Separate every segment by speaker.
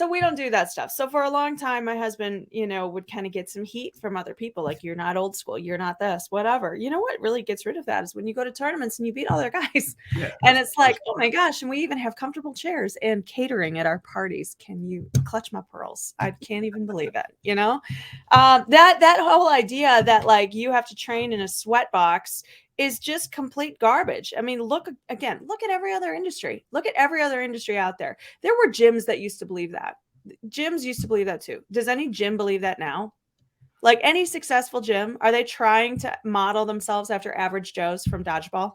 Speaker 1: So we don't do that stuff. So for a long time, my husband, would kind of get some heat from other people. Like, you're not old school. You're not this, whatever. You know what really gets rid of that is when you go to tournaments and you beat all their guys.
Speaker 2: Yeah,
Speaker 1: And it's like, oh my gosh. And we even have comfortable chairs and catering at our parties. Can you clutch my pearls? I can't even believe it. That whole idea that like you have to train in a sweat box is just complete garbage. I mean, look at every other industry. Look at every other industry out there. There were gyms that used to believe that. Gyms used to believe that too. Does any gym believe that now? Like any successful gym, are they trying to model themselves after Average Joes from Dodgeball?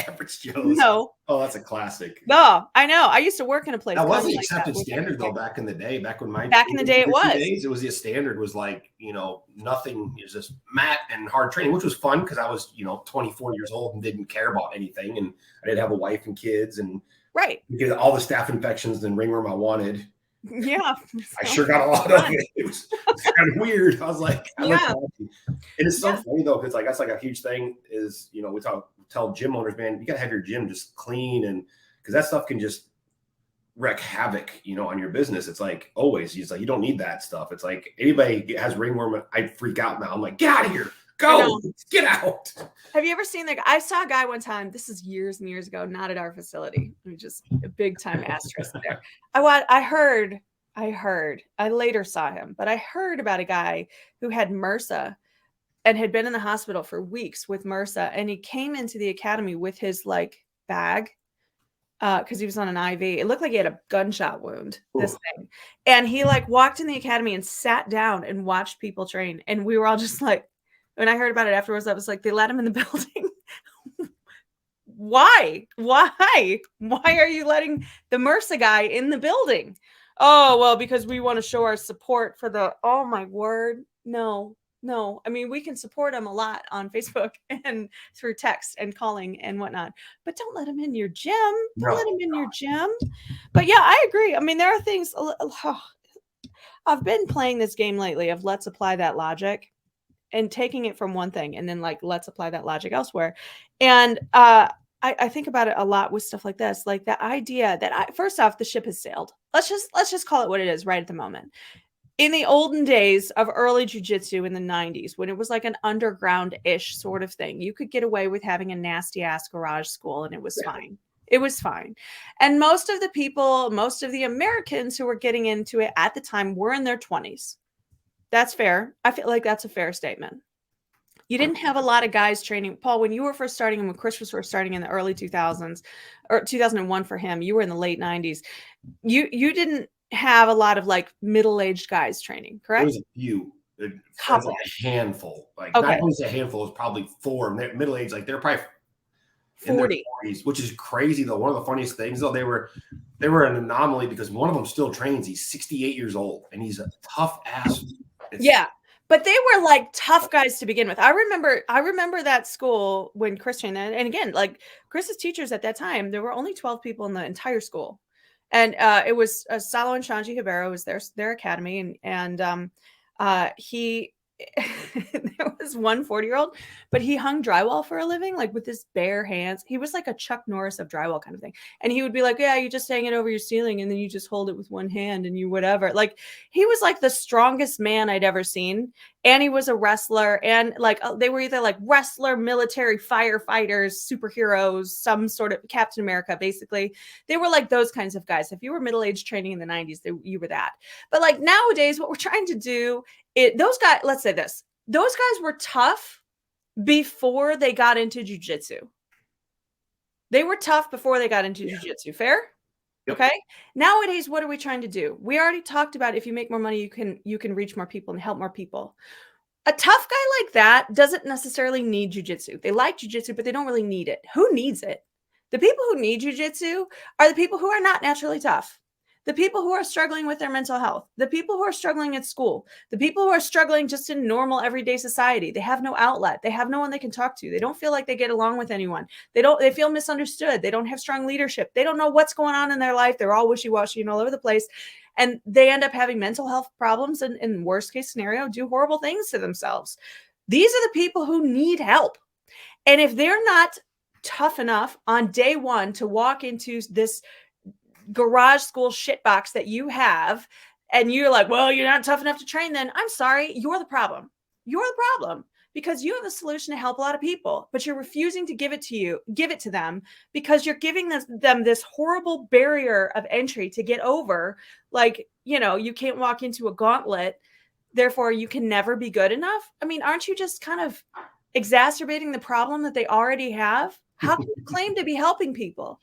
Speaker 2: Average Joes.
Speaker 1: No.
Speaker 2: Oh, that's a classic.
Speaker 1: No, I know. I used to work in a place.
Speaker 2: That wasn't the accepted standard though back in the day. Back in the day, it was. It was the standard was like, nothing. It was just mat and hard training, which was fun because I was, 24 years old and didn't care about anything, and I didn't have a wife and kids, and
Speaker 1: right,
Speaker 2: get all the staph infections and ringworm I wanted.
Speaker 1: Yeah,
Speaker 2: I sure got a lot of it. It was kind of weird. I was like, yeah. And it's so funny though, because like that's like a huge thing is, we tell gym owners, man, you gotta have your gym just clean, and because that stuff can just wreak havoc, on your business. It's like always, it's like you don't need that stuff. It's like anybody has ringworm, I freak out now. I'm like, get out of here. Go, get out.
Speaker 1: Have you ever seen I saw a guy one time, this is years and years ago, not at our facility. Just a big time asterisk there. I later saw him, but I heard about a guy who had MRSA and had been in the hospital for weeks with MRSA. And he came into the academy with his like bag because he was on an IV. It looked like he had a gunshot wound, this thing. And he like walked in the academy and sat down and watched people train. And we were all just like, when I heard about it afterwards, I was like, they let him in the building. Why? Why are you letting the MRSA guy in the building? Oh, well, because we want to show our support for oh my word. No. I mean, we can support him a lot on Facebook and through text and calling and whatnot, but don't let him in your gym. Don't let him in your gym. But yeah, I agree. I mean, there are things. I've been playing this game lately of let's apply that logic. And taking it from one thing and then like, let's apply that logic elsewhere. And I think about it a lot with stuff like this, like the idea that first off, the ship has sailed. Let's just call it what it is right at the moment. In the olden days of early jiu-jitsu in the 90s, when it was like an underground-ish sort of thing, you could get away with having a nasty ass garage school and it was fine. It was fine. And most of the Americans who were getting into it at the time were in their 20s. That's fair. I feel like that's a fair statement. You didn't have a lot of guys training. Paul, when you were first starting and when Chris was first starting in the early 2000s, or 2001 for him, you were in the late 90s. You didn't have a lot of like middle-aged guys training, correct?
Speaker 2: There was a few. Couple. Like a handful. Like not only a handful, it was probably four. Middle-aged, like they're probably 40. 40s, which is crazy though. One of the funniest things though, they were an anomaly because one of them still trains. He's 68 years old and he's a tough ass.
Speaker 1: But they were like tough guys to begin with. I remember that school when Chris trained there. And again, like Chris's teachers at that time, there were only 12 people in the entire school. And it was Salo and Shanji Hibero was their academy. And he there was one 40-year-old, but he hung drywall for a living, like with his bare hands. He was like a Chuck Norris of drywall kind of thing. And he would be like, yeah, you just hang it over your ceiling and then you just hold it with one hand and you whatever. Like he was like the strongest man I'd ever seen. And he was a wrestler, and like they were either like wrestler, military, firefighters, superheroes, some sort of Captain America, basically. They were like those kinds of guys. If you were middle-aged training in the 90s, you were that. But like nowadays, what we're trying to do, those guys, let's say this, those guys were tough before they got into jiu-jitsu. They were tough before they got into jiu-jitsu. Fair? Okay. Nowadays, what are we trying to do? We already talked about if you make more money, you can reach more people and help more people. A tough guy like that doesn't necessarily need jiu-jitsu. They like jiu-jitsu, but they don't really need it. Who needs it? The people who need jiu-jitsu are the people who are not naturally tough. The people who are struggling with their mental health, the people who are struggling at school, the people who are struggling just in normal everyday society. They have no outlet. They have no one they can talk to. They don't feel like they get along with anyone. They feel misunderstood. They don't have strong leadership. They don't know what's going on in their life. They're all wishy-washy and all over the place. And they end up having mental health problems and in worst case scenario, do horrible things to themselves. These are the people who need help. And if they're not tough enough on day one to walk into this garage school shitbox that you have, and you're like, well, you're not tough enough to train, then I'm sorry, you're the problem. You're the problem, because you have a solution to help a lot of people, but you're refusing to give it to them, because you're giving them this horrible barrier of entry to get over. Like, you can't walk into a gauntlet, therefore you can never be good enough. I mean, aren't you just kind of exacerbating the problem that they already have? How can you claim to be helping people?